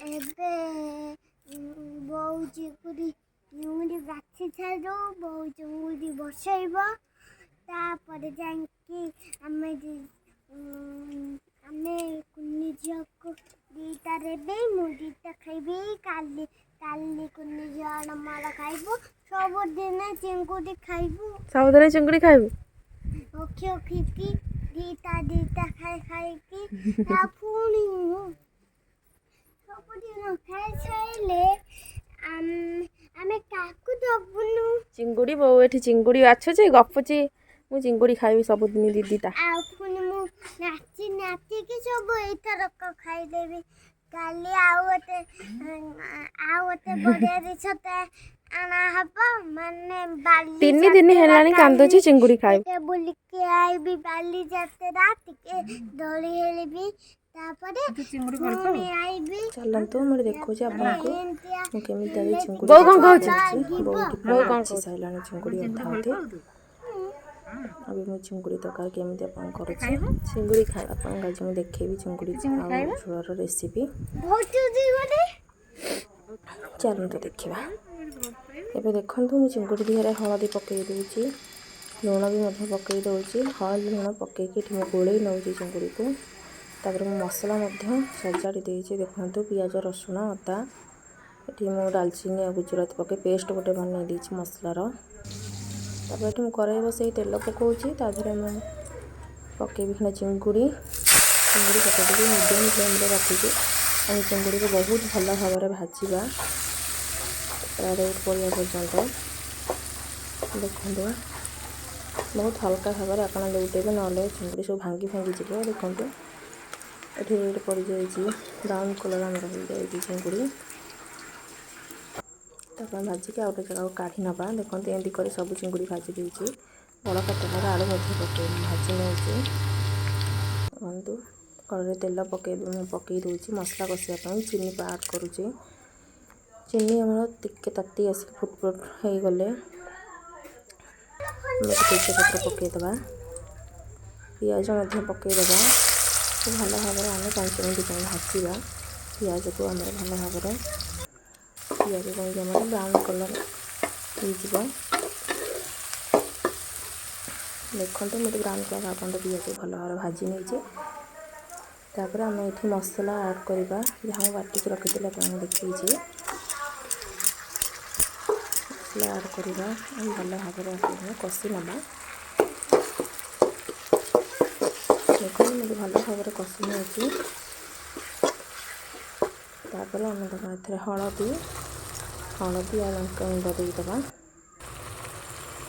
ଏବେ ବୋଉ ଚିଙ୍ଗୁଡ଼ି ବାଛି ଛାଡ଼ୁ ବୋଉ ଚିଙ୍ଗୁଡ଼ି ବସେଇବ ତାପରେ ଯାଇକି ଆମେ କୁନି ଝିଅକୁ ଦୁଇଟା ଦେବି ମୁଁ ଦୁଇଟା ଖାଇବି କାଲି କୁନି ଝିଅ ମୋର ଖାଇବୁ ସବୁଦିନେ ଚିଙ୍ଗୁଡ଼ି ଖାଇବୁ ସବୁଦିନେ ଚିଙ୍ଗୁଡ଼ି ଖାଇବୁ ରଖିକି ଦିଟା ଖାଇକି ପୁଣି ସବୁଦିନ ଖାଇସାରିଲେ ଆମେ କାକୁ ଦବୁନୁ ଚିଙ୍ଗୁଡ଼ି ବୋଉ ଏଠି ଚିଙ୍ଗୁଡ଼ି ବାଛୁଛି ଗପୁଛି ମୁଁ ଚିଙ୍ଗୁଡ଼ି ଖାଇବି ସବୁଦିନ ଦିଦିଟା ଆଉ ପୁଣି ମୁଁ ନାଚିକି ସବୁ ଏଇଥରକ ଖାଇଦେବି କାଲି ଆଉ ଗୋଟେ ବଢ଼ିଆ ଜିନିଷଟେ ଆଣା ହବ ମାନେ ବାଲି 3 ଦିନ ହେଲାଣି କାନ୍ଦୁଛି ଚିଙ୍ଗୁଡ଼ି ଖାଇବି ବୁଲିକି ଆଇବି ବାଲି ଯାତ୍ରା ଟିକେ ଦୋଳି ଖେଳିବି ତାପରେ ପୁଣି ଆଇବି ଚାଲନ୍ତୁ ମୁଁ ଦେଖୁଛି ଆପଣଙ୍କୁ ମୁଁ କେମିତି ଆଜି ଚିଙ୍ଗୁଡ଼ି ବୋଉ କ'ଣ କହୁଛି ବୋଉ କ'ଣ ସାରିଲାଣି ଚିଙ୍ଗୁଡ଼ି ଅଧା ଏବେ ମୁଁ ଚିଙ୍ଗୁଡ଼ି ତରକାରୀ କେମିତି ଆପଣ କରୁଛି ଚିଙ୍ଗୁଡ଼ି ଖାଇବା ଆପଣଙ୍କୁ ଆଜି ମୁଁ ଦେଖେଇବି ଚିଙ୍ଗୁଡ଼ି ଆଉ ଝୋଳର ରେସିପି ଚାଲନ୍ତୁ ଦେଖିବା ଏବେ ଦେଖନ୍ତୁ ମୁଁ ଚିଙ୍ଗୁଡ଼ି ଦିହରେ ହଳଦୀ ପକାଇ ଦେଉଛି ଲୁଣ ବି ମଧ୍ୟ ପକାଇ ଦେଉଛି ହଳଦୀ ଲୁଣ ପକାଇକି ଏଠି ମୁଁ ଗୋଳେଇ ନେଉଛି ଚିଙ୍ଗୁଡ଼ିକୁ ତାପରେ ମୁଁ ମସଲା ମଧ୍ୟ ସଜାଡ଼ି ଦେଇଛି ଦେଖନ୍ତୁ ପିଆଜ ରସୁଣ ଅଦା ଏଠି ମୁଁ ଡାଲଚିନି ଆଉ ଗୁଜୁରାତି ପକାଇ ପେଷ୍ଟ ଗୋଟେ ବନେଇ ଦେଇଛି ମସଲାର ତାପରେ ଏଠି ମୁଁ କଡ଼େଇ ବସେଇ ତେଲ ପକାଉଛି ତା ଦେହରେ ମୁଁ ପକାଇବି ଖଣ୍ଡେ ଚିଙ୍ଗୁଡ଼ି ପକାଇଦେବି ମିଡ଼ିୟମ୍ ଫ୍ଲେମ୍ରେ ରଖିକି ଆମେ ଚିଙ୍ଗୁଡ଼ିକୁ ବହୁତ ଭଲ ଭାବରେ ଭାଜିବା ପୁରା ରେଡ୍ ପଡ଼ିବା ପର୍ଯ୍ୟନ୍ତ ଦେଖନ୍ତୁ ବହୁତ ହାଲକା ଭାବରେ ଆପଣ ଲେଉଟେଇବେ ନହେଲେ ଚିଙ୍ଗୁଡ଼ି ସବୁ ଭାଙ୍ଗି ଯିବ ଦେଖନ୍ତୁ ଏଠି ରେଡ୍ ପଡ଼ିଯାଇଛି ବ୍ରାଉନ୍ କଲର୍ ଆମର ହେଇଯାଇଛି ଚିଙ୍ଗୁଡ଼ି ତାପରେ ଭାଜିକି ଆଉ ଗୋଟେ ଜାଗାକୁ କାଢ଼ି ନେବା ଦେଖନ୍ତୁ ଏମିତି କରି ସବୁ ଚିଙ୍ଗୁଡ଼ି ଭାଜି ଦେଇଛି ବଳକା ତେଲରେ ଆଳୁ ମଧ୍ୟ ଭାଜି ନେଉଛି ଦେଖନ୍ତୁ କଡ଼େଇରେ ତେଲ ପକାଇ ଦେଉଛି ମସଲା କଷିବା ପାଇଁ ଚିନି ଆଡ଼୍ କରୁଛି ଚିନି ଆମର ଟିକେ ତାତି ଆସିକି ଫୁଟ ହେଇଗଲେ ଆମେ ତେଜପତ୍ର ପକାଇଦେବା ପିଆଜ ମଧ୍ୟ ପକାଇଦେବା ଭଲ ଭାବରେ ଆମେ 5 ମିନିଟ୍ ପାଇଁ ଭାଜିବା ପିଆଜକୁ ଆମର ଭଲ ଭାବରେ ପିଆଜ ଯାଇକି ଆମର ବ୍ରାଉନ୍ କଲର୍ ହେଇଯିବ ଦେଖନ୍ତୁ ମୁଁ ବ୍ରାଉନ୍ କଲର୍ ଆପଣ ପିଆଜ ଭଲ ଭାବରେ ଭାଜି ନେଇଛି ତାପରେ ଆମେ ଏଠି ମସଲା ଆଡ଼୍ କରିବା ଯାହା ମୁଁ ବାଟିକି ରଖିଥିଲି ଆପଣଙ୍କୁ ଦେଖେଇଛି ମସଲା ଆଡ଼୍ କରିବା ଭଲ ଭାବରେ ଆମେ କଷି ନେବା ଦେଖନ୍ତୁ ମୁଁ ଭଲ ଭାବରେ କଷି ନେଉଛି ତାପରେ ଆମେ ଦେବା ଏଥିରେ ହଳଦୀ ଆଉ ଲଙ୍କା ଗୁଣ୍ଡ ଦେଇଦେବା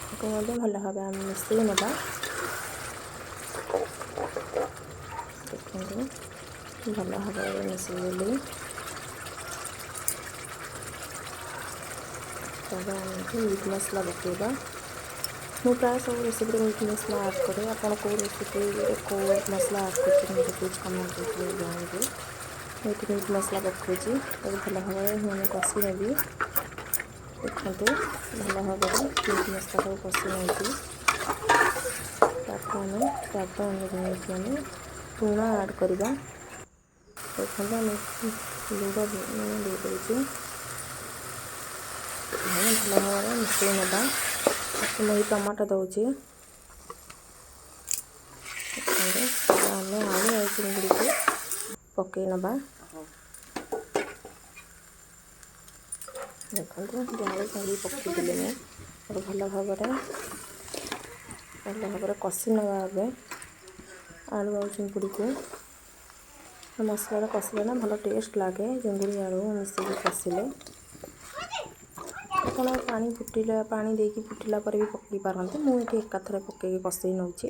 ତାକୁ ମଧ୍ୟ ଭଲ ଭାବେ ଆମେ ମିଶାଇ ନେବା ଦେଖନ୍ତୁ ଭଲ ଭାବରେ ମିଶାଇଦେଲି ତାପରେ ଆମେ ଏଠି ମିଟ୍ ମସଲା ପକାଇବା ମୁଁ ପ୍ରାୟ ସବୁ ରେସିପିରେ ମିଟ୍ ମସଲା ଆଡ଼୍ କରେ ଆପଣ କେଉଁ ରେସିପିରେ କେଉଁ ମସଲା ଆଡ଼୍ କରୁଛନ୍ତି ମୋତେ ପ୍ଲିଜ୍ କମେଣ୍ଟରେ ଜଣାଇବେ ମୁଁ ଏଠି ମିଟ୍ ମସଲା ପକାଉଛି ତାକୁ ଭଲ ଭାବରେ ମୁଁ କଷି ନେବି ଦେଖନ୍ତୁ ଭଲ ଭାବରେ ମିଟ୍ ମସଲାଟାକୁ କଷି ନେଉଛି ତାପରେ ଆମେ ସ୍ୱାଦ ଅନୁଯାୟୀ ଆମେ ଲୁଣ ଆଡ଼୍ କରିବା ଦେଖନ୍ତୁ ଆମେ ଲୁଣ ଦେଇଦେଉଛି ଆମେ ଭଲ ଭାବରେ ମିଶାଇ ନେବା ମୁଁ ଏଇ ଟମାଟୋ ଦେଉଛି ଦେଖନ୍ତୁ ଆମେ ଆଳୁ ଆଉ ଚିଙ୍ଗୁଡ଼ିକୁ ପକାଇ ନେବା ଦେଖନ୍ତୁ ଆଳୁ ଚିଙ୍ଗୁଡ଼ି ପକାଇଦେଲି ମୁଁ ଭଲ ଭାବରେ କଷି ନେବା ଏବେ ଆଳୁ ଆଉ ଚିଙ୍ଗୁଡ଼ିକୁ ମସଲାରେ କଷିଲେ ନା ଭଲ ଟେଷ୍ଟ ଲାଗେ ଚିଙ୍ଗୁଡ଼ି ଆଳୁ ମିଶାଇକି କଷିଲେ ଆପଣ ପାଣି ଦେଇକି ଫୁଟିଲା ପରେ ବି ପକାଇ ପାରନ୍ତି ମୁଁ ଏଠି ଏକାଥରେ ପକାଇକି କଷେଇ ନେଉଛି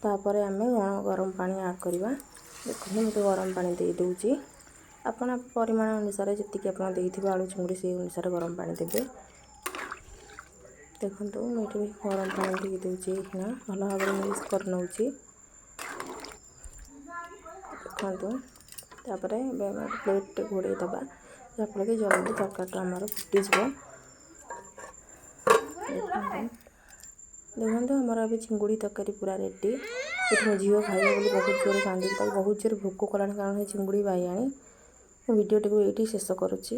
ତାପରେ ଆମେ ଗରମ ପାଣି ଆଡ଼୍ କରିବା ଦେଖନ୍ତୁ ମୁଁ ଗରମ ପାଣି ଦେଇ ଦେଉଛି ଆପଣ ପରିମାଣ ଅନୁସାରେ ଯେତିକି ଆପଣ ଦେଇଥିବେ ଆଳୁ ଚିଙ୍ଗୁଡ଼ି ସେଇ ଅନୁସାରେ ଗରମ ପାଣି ଦେବେ ଦେଖନ୍ତୁ ମୁଁ ଏଠି ଗରମ ପାଣି ଦେଇ ଦେଉଛି ଏଇଖିନା ଭଲ ଭାବରେ ମିକ୍ସ କରି ନେଉଛି ଦେଖନ୍ତୁ ତାପରେ ଏବେ ଆମେ ପ୍ଲେଟ୍ଟେ ଘୋଡ଼େଇ ଦେବା ଯାହାଫଳରେ ଜଲ୍ଦି ତରକାରୀଟା ଆମର ଫୁଟିଯିବ ଦେଖନ୍ତୁ ଆମର ଏବେ ଚିଙ୍ଗୁଡ଼ି ତରକାରୀ ପୁରା ରେଡ଼ି ଏଠି ମୋ ଝିଅ ଖାଇବ ବୋଲି ବହୁତ ଜୋରରେ କାନ୍ଦିକି ତାକୁ ବହୁତ ଜୋରରେ ଭୋକ କଲାଣି କାରଣ ଏ ଚିଙ୍ଗୁଡ଼ି ବାଇଆଣି। ମୁଁ ଭିଡ଼ିଓଟିକୁ ଏଇଠି ଶେଷ କରୁଛି।